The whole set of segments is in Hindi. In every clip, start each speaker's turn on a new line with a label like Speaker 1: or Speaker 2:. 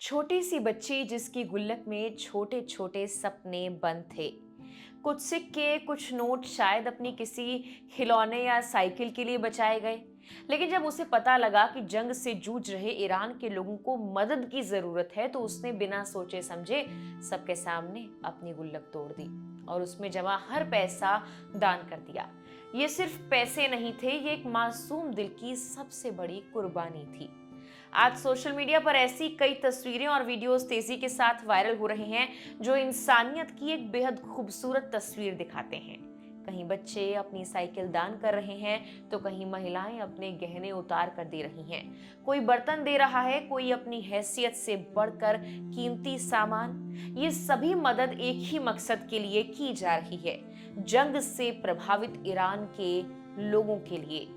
Speaker 1: छोटी सी बच्ची जिसकी गुल्लक में छोटे छोटे सपने बंद थे। कुछ सिक्के, कुछ नोट शायद अपनी किसी खिलौने या साइकिल के लिए बचाए गए। लेकिन जब उसे पता लगा कि जंग से जूझ रहे ईरान के लोगों को मदद की जरूरत है, तो उसने बिना सोचे समझे सबके सामने अपनी गुल्लक तोड़ दी और उसमें जमा हर पैसा दान कर दिया। ये सिर्फ पैसे नहीं थे, ये एक मासूम दिल की सबसे बड़ी कुर्बानी थी। आज सोशल मीडिया पर ऐसी कई तस्वीरें और वीडियोस तेजी के साथ वायरल हो रहे हैं, जो इंसानियत की एक बेहद खूबसूरत तस्वीर दिखाते हैं। कहीं बच्चे अपनी साइकिल दान कर रहे हैं, तो कहीं महिलाएं अपने गहने उतार कर दे रही हैं। कोई बर्तन दे रहा है, कोई अपनी हैसियत से बढ़कर कीमती सामान। ये सभी मदद एक ही मकसद के लिए की जा रही है, जंग से प्रभावित ईरान के लोगों के लिए।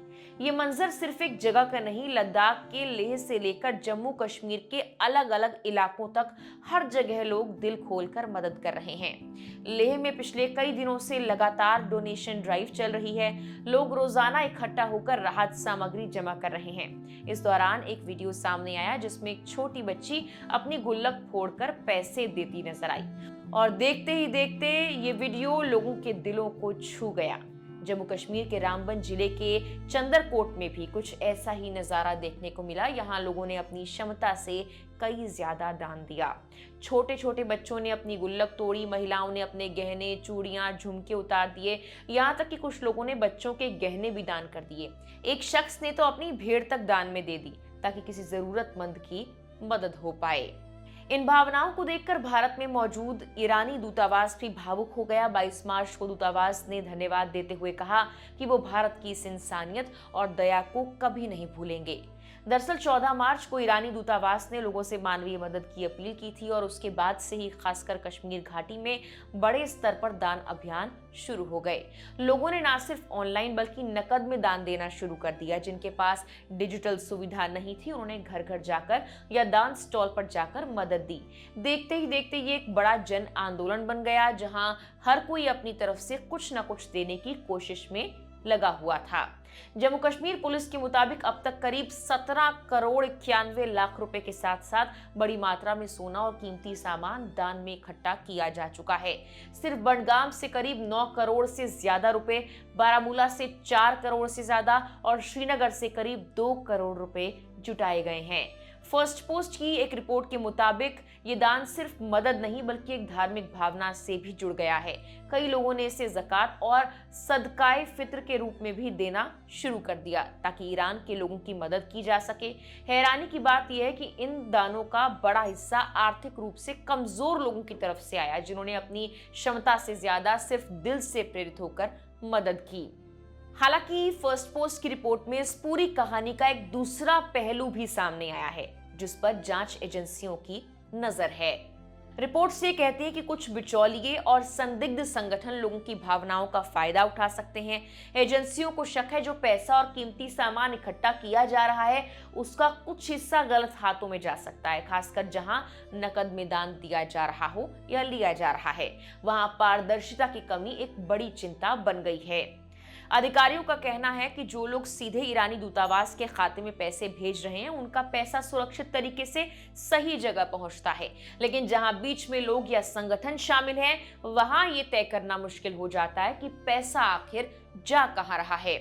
Speaker 1: ये मंजर सिर्फ एक जगह का नहीं, लद्दाख के लेह से लेकर जम्मू कश्मीर के अलग अलग इलाकों तक हर जगह लोग दिल खोलकर मदद कर रहे हैं। लेह में पिछले कई दिनों से लगातार डोनेशन ड्राइव चल रही है। लोग रोजाना इकट्ठा होकर राहत सामग्री जमा कर रहे हैं। इस दौरान एक वीडियो सामने आया जिसमें एक छोटी बच्ची अपनी गुल्लक फोड़कर पैसे देती नजर आई, और देखते ही देखते ये वीडियो लोगों के दिलों को छू गया। जम्मू कश्मीर के रामबन जिले के चंदरकोट में भी कुछ ऐसा ही नजारा देखने को मिला। यहाँ लोगों ने अपनी क्षमता से कई ज्यादा दान दिया। छोटे छोटे बच्चों ने अपनी गुल्लक तोड़ी, महिलाओं ने अपने गहने, चूड़ियां, झुमके उतार दिए, यहाँ तक कि कुछ लोगों ने बच्चों के गहने भी दान कर दिए। एक शख्स ने तो अपनी भेड़ तक दान में दे दी, ताकि किसी जरूरतमंद की मदद हो पाए। इन भावनाओं को देखकर भारत में मौजूद ईरानी दूतावास भी भावुक हो गया। 22 मार्च को दूतावास ने धन्यवाद देते हुए कहा कि वो भारत की इस इंसानियत और दया को कभी नहीं भूलेंगे। दरअसल 14 मार्च को ईरानी दूतावास ने लोगों से मानवीय मदद की अपील की थी, और उसके बाद से ही खासकर कश्मीर घाटी में बड़े स्तर पर दान अभियान शुरू हो गए। लोगों ने न सिर्फ ऑनलाइन बल्कि नकद में दान देना शुरू कर दिया। जिनके पास डिजिटल सुविधा नहीं थी, उन्होंने घर घर जाकर या दान स्टॉल पर जाकर मदद दी। देखते ही देखते ये एक बड़ा जन आंदोलन बन गया, जहां हर कोई अपनी तरफ से कुछ न कुछ देने की कोशिश में लगा हुआ था। जम्मू कश्मीर पुलिस के मुताबिक अब तक करीब 17 करोड़ 91 लाख रुपए के साथ साथ बड़ी मात्रा में सोना और कीमती सामान दान में इकट्ठा किया जा चुका है। सिर्फ बडगाम से करीब 9 करोड़ से ज्यादा रुपए, बारामूला से 4 करोड़ से ज्यादा और श्रीनगर से करीब 2 करोड़ रुपए जुटाए गए हैं। फर्स्ट पोस्ट की एक रिपोर्ट के मुताबिक ये दान सिर्फ मदद नहीं बल्कि एक धार्मिक भावना से भी जुड़ गया है। कई लोगों ने इसे ज़कात और सदकाए फित्र के रूप में भी देना शुरू कर दिया, ताकि ईरान के लोगों की मदद की जा सके। हैरानी की बात यह है कि इन दानों का बड़ा हिस्सा आर्थिक रूप से कमजोर लोगों की तरफ से आया, जिन्होंने अपनी क्षमता से ज्यादा सिर्फ दिल से प्रेरित होकर मदद की। हालांकि फर्स्ट पोस्ट की रिपोर्ट में इस पूरी कहानी का एक दूसरा पहलू भी सामने आया है, जिस पर जांच एजेंसियों की नजर है। रिपोर्ट से कहती है कि कुछ बिचौलिए और संदिग्ध संगठन लोगों की भावनाओं का फायदा उठा सकते हैं। एजेंसियों को शक है जो पैसा और कीमती सामान इकट्ठा किया जा रहा है, उसका कुछ हिस्सा गलत हाथों में जा सकता है। खासकर जहां नकद में दान दिया जा रहा हो या लिया जा रहा है, वहां पारदर्शिता की कमी एक बड़ी चिंता बन गई है। अधिकारियों का कहना है कि जो लोग सीधे ईरानी दूतावास के खाते में पैसे भेज रहे हैं, उनका पैसा सुरक्षित तरीके से सही जगह पहुंचता है। लेकिन जहां बीच में लोग या संगठन शामिल हैं, वहां ये तय करना मुश्किल हो जाता है कि पैसा आखिर जा कहां रहा है।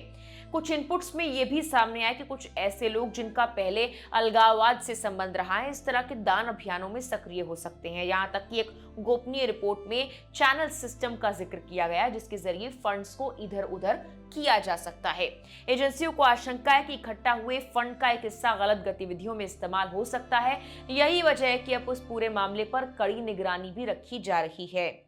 Speaker 1: कुछ इनपुट्स में यह भी सामने आया कि कुछ ऐसे लोग जिनका पहले अलगाववाद से संबंध रहा है, इस तरह के दान अभियानों में सक्रिय हो सकते हैं। यहाँ तक कि एक गोपनीय रिपोर्ट में चैनल सिस्टम का जिक्र किया गया, जिसके जरिए फंड्स को इधर उधर किया जा सकता है। एजेंसियों को आशंका है कि इकट्ठा हुए फंड का एक हिस्सा गलत गतिविधियों में इस्तेमाल हो सकता है। यही वजह है कि अब उस पूरे मामले पर कड़ी निगरानी भी रखी जा रही है।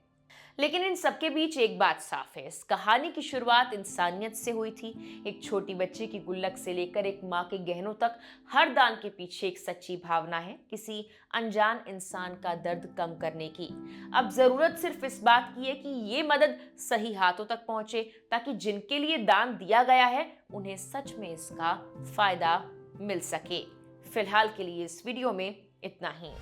Speaker 1: लेकिन इन सबके बीच एक बात साफ है, इस कहानी की शुरुआत इंसानियत से हुई थी। एक छोटी बच्ची की गुल्लक से लेकर एक माँ के गहनों तक हर दान के पीछे एक सच्ची भावना है, किसी अनजान इंसान का दर्द कम करने की। अब जरूरत सिर्फ इस बात की है कि ये मदद सही हाथों तक पहुंचे, ताकि जिनके लिए दान दिया गया है उन्हें सच में इसका फायदा मिल सके। फिलहाल के लिए इस वीडियो में इतना ही।